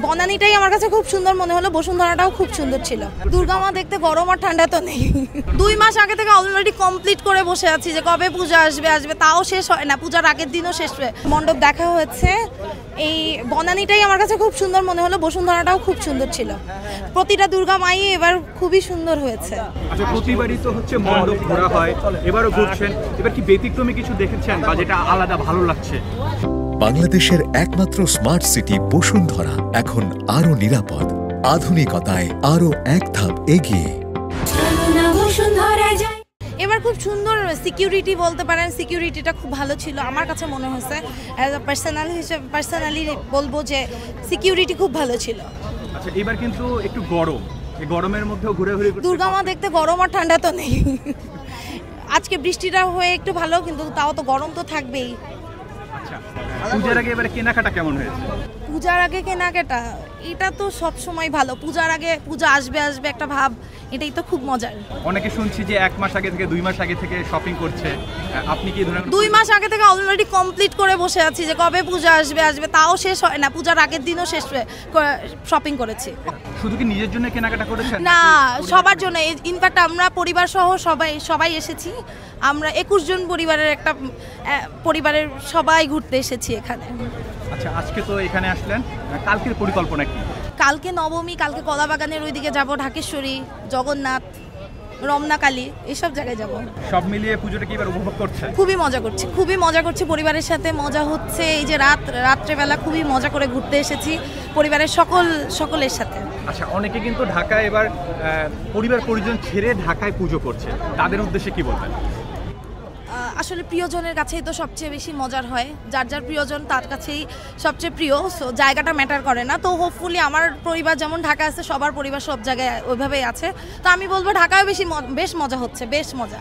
বনানীটাই আমার কাছে খুব সুন্দর মনে হলো, বসুন্ধরাটাও খুব সুন্দর ছিল। দুর্গা মা দেখতে গরম আর ঠান্ডা তো নেই। 2 মাস আগে থেকে অলরেডি কমপ্লিট করে বসে আছি যে কবে পূজা আসবে, তাও শেষ হয় না, পূজার আগের দিনও শেষ হয়। মণ্ডপ দেখা হয়েছে, এই বনানীটাই আমার কাছে খুব সুন্দর মনে হলো, বসুন্ধরাটাও খুব সুন্দর ছিল। প্রতিটা দুর্গা মাই এবার খুবই সুন্দর হয়েছে। আচ্ছা, প্রতিবারই তো হচ্ছে মণ্ডপ ঘোরা হয়, এবারও ঘুরছেন, এবার কি ব্যতিক্রমী কিছু দেখেছেন বা যেটা আলাদা ভালো লাগছে? বাংলাদেশের একমাত্র স্মার্ট সিটি বসুন্ধরা এখন আরো নিরাপদ, আধুনিকতায় আরো এক ধাপ এগিয়ে। এবার খুব সুন্দর সিকিউরিটি বলতে পারেন, সিকিউরিটিটা খুব ভালো ছিল আমার কাছে মনে হয়েছে। অ্যাজ আ পার্সোনালি বলবো যে সিকিউরিটি খুব ভালো ছিল। আচ্ছা, এবার কিন্তু একটু গরম, এই গরমের মধ্যেও ঘুরে দুর্গা মা দেখতে গরম আর ঠান্ডা তো নেই। আজকে বৃষ্টিটা হয়ে একটু ভালো, কিন্তু তাও তো গরম তো থাকবেই। আচ্ছা, পূজার আগে এবারে কেনাকাটা কেমন হয়েছে? পূজার আগে কেনাকাটা এটা তো সব সময় ভালো। পূজার আগে পূজা আসবে একটা ভাব, এটাই তো খুব মজার। অনেকে শুনছি যে 1 মাস আগে থেকে 2 মাস আগে থেকে শপিং করছে, আপনি কি ধরনের? 2 মাস আগে থেকে অলরেডি কমপ্লিট করে বসে আছি যে কবে পূজা আসবে, তাও শেষ হয় না, পূজার আগের দিনও শেষ শপিং করেছি। শুধু কি নিজের জন্য কেনাকাটা করেছেন? না, সবার জন্য। ইনফ্যাক্ট আমরা পরিবার সহ সবাই এসেছি। আমরা 21 জন পরিবারের সবাই ঘুরতে এসেছি এখানে। আচ্ছা, আজকে তো এখানে আসলেন, কালকের পরিকল্পনা কি? কালকে নবমী, কালকে কলাবাগানের ওইদিকে যাব, ঢাকেশ্বরী, জগন্নাথ, রমনাকালী, এইসব জায়গায় যাব। সব মিলিয়ে পুজোটা কি এবার উপভোগ করছেন? খুবই মজা করছি পরিবারের সাথে। মজা হচ্ছে এই যে রাত্রেবেলা খুবই মজা করে ঘুরতে এসেছি পরিবারের সকলের সাথে। আচ্ছা, অনেকে কিন্তু ঢাকায় এবার পরিবার পরিজন ছেড়ে ঢাকায় পুজো করছে, তাদের উদ্দেশ্যে কি বলবেন? আসলে প্রিয়জনের কাছেই তো সবচেয়ে বেশি মজার হয়, যার প্রিয়জন তার কাছেই সবচেয়ে প্রিয়। সো জায়গাটা ম্যাটার করে না। তো হোপফুলি আমার পরিবার যেমন ঢাকা আছে, সবার পরিবার সব জায়গায় ওইভাবেই আছে। তো আমি বলবো ঢাকায় বেশ মজা হচ্ছে, বেশ মজা।